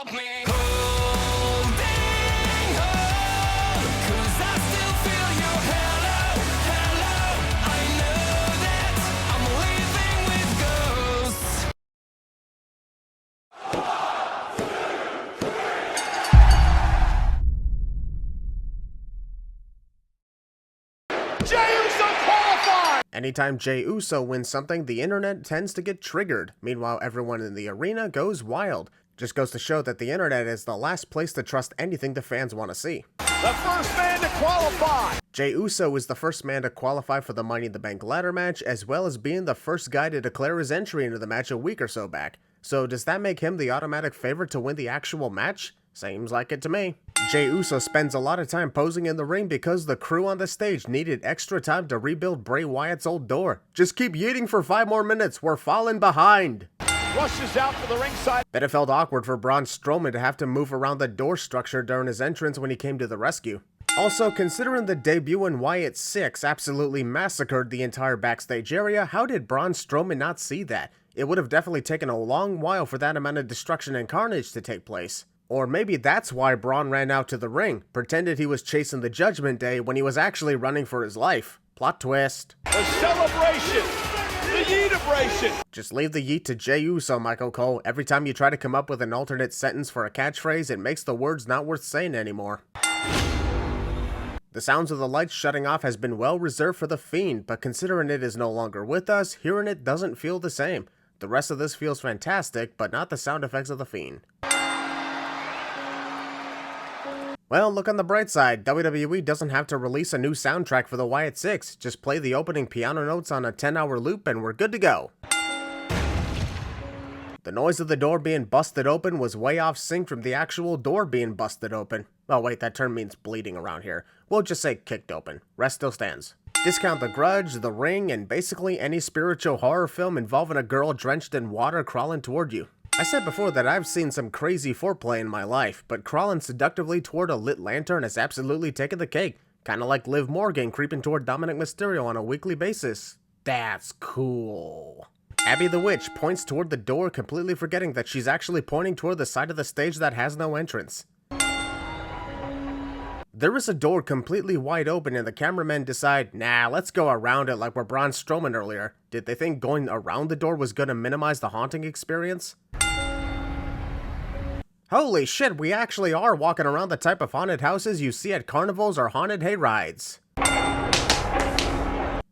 help me holding on, 'cause I still feel your hello, hello. I know that I'm living with ghosts. Jey Uso qualified! Anytime Jey Uso wins something, the internet tends to get triggered. Meanwhile, everyone in the arena goes wild. Just goes to show that the internet is the last place to trust anything the fans want to see. The first man to qualify! Jey Uso is the first man to qualify for the Money in the Bank ladder match, as well as being the first guy to declare his entry into the match a week or so back. So does that make him the automatic favorite to win the actual match? Seems like it to me. Jey Uso spends a lot of time posing in the ring because the crew on the stage needed extra time to rebuild Bray Wyatt's old door. Just keep yeeting for 5 more minutes, we're falling behind. Rushes out to the ringside. Then it felt awkward for Braun Strowman to have to move around the door structure during his entrance when he came to the rescue. Also, considering the debut in Wyatt Sicks absolutely massacred the entire backstage area, how did Braun Strowman not see that? It would have definitely taken a long while for that amount of destruction and carnage to take place. Or maybe that's why Braun ran out to the ring, pretended he was chasing the Judgment Day when he was actually running for his life. Plot twist. The celebration! The yeetabration! Just leave the yeet to Jey Uso, Michael Cole. Every time you try to come up with an alternate sentence for a catchphrase, it makes the words not worth saying anymore. The sounds of the lights shutting off has been well reserved for The Fiend, but considering it is no longer with us, hearing it doesn't feel the same. The rest of this feels fantastic, but not the sound effects of The Fiend. Well, look on the bright side, WWE doesn't have to release a new soundtrack for the Wyatt Sicks. Just play the opening piano notes on a 10-hour loop and we're good to go. The noise of the door being busted open was way off sync from the actual door being busted open. Oh wait, that term means bleeding around here. We'll just say kicked open. Rest still stands. Discount The Grudge, The Ring, and basically any spiritual horror film involving a girl drenched in water crawling toward you. I said before that I've seen some crazy foreplay in my life, but crawling seductively toward a lit lantern has absolutely taken the cake. Kinda like Liv Morgan creeping toward Dominic Mysterio on a weekly basis. That's cool. Abby the Witch points toward the door, completely forgetting that she's actually pointing toward the side of the stage that has no entrance. There is a door completely wide open and the cameramen decide, nah, let's go around it like we're Braun Strowman earlier. Did they think going around the door was gonna minimize the haunting experience? Holy shit, we actually are walking around the type of haunted houses you see at carnivals or haunted hayrides.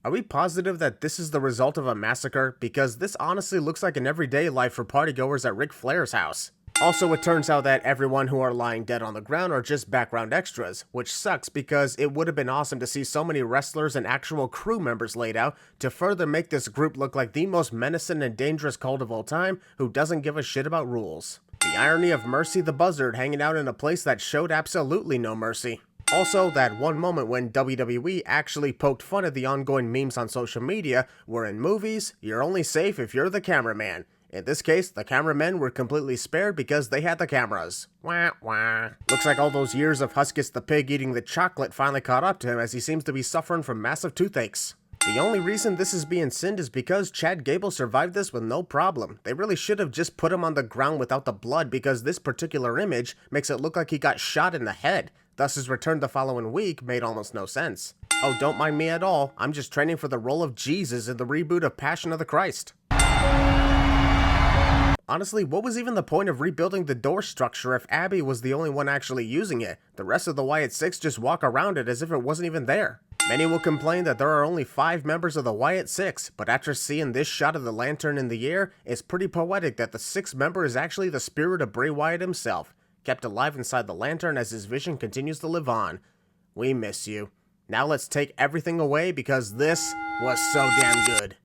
Are we positive that this is the result of a massacre? Because this honestly looks like an everyday life for partygoers at Ric Flair's house. Also, it turns out that everyone who are lying dead on the ground are just background extras, which sucks because it would have been awesome to see so many wrestlers and actual crew members laid out to further make this group look like the most menacing and dangerous cult of all time who doesn't give a shit about rules. The irony of Mercy the Buzzard hanging out in a place that showed absolutely no mercy. Also, that one moment when WWE actually poked fun at the ongoing memes on social media, where in movies, you're only safe if you're the cameraman. In this case, the cameramen were completely spared because they had the cameras. Wah wah. Looks like all those years of Huskus the Pig eating the chocolate finally caught up to him as he seems to be suffering from massive toothaches. The only reason this is being sinned is because Chad Gable survived this with no problem. They really should have just put him on the ground without the blood because this particular image makes it look like he got shot in the head. Thus his return the following week made almost no sense. Oh, don't mind me at all. I'm just training for the role of Jesus in the reboot of Passion of the Christ. Honestly, what was even the point of rebuilding the door structure if Abby was the only one actually using it? The rest of the Wyatt Sicks just walk around it as if it wasn't even there. Many will complain that there are only 5 members of the Wyatt Sicks, but after seeing this shot of the lantern in the air, it's pretty poetic that the 6th member is actually the spirit of Bray Wyatt himself, kept alive inside the lantern as his vision continues to live on. We miss you. Now let's take everything away because this was so damn good.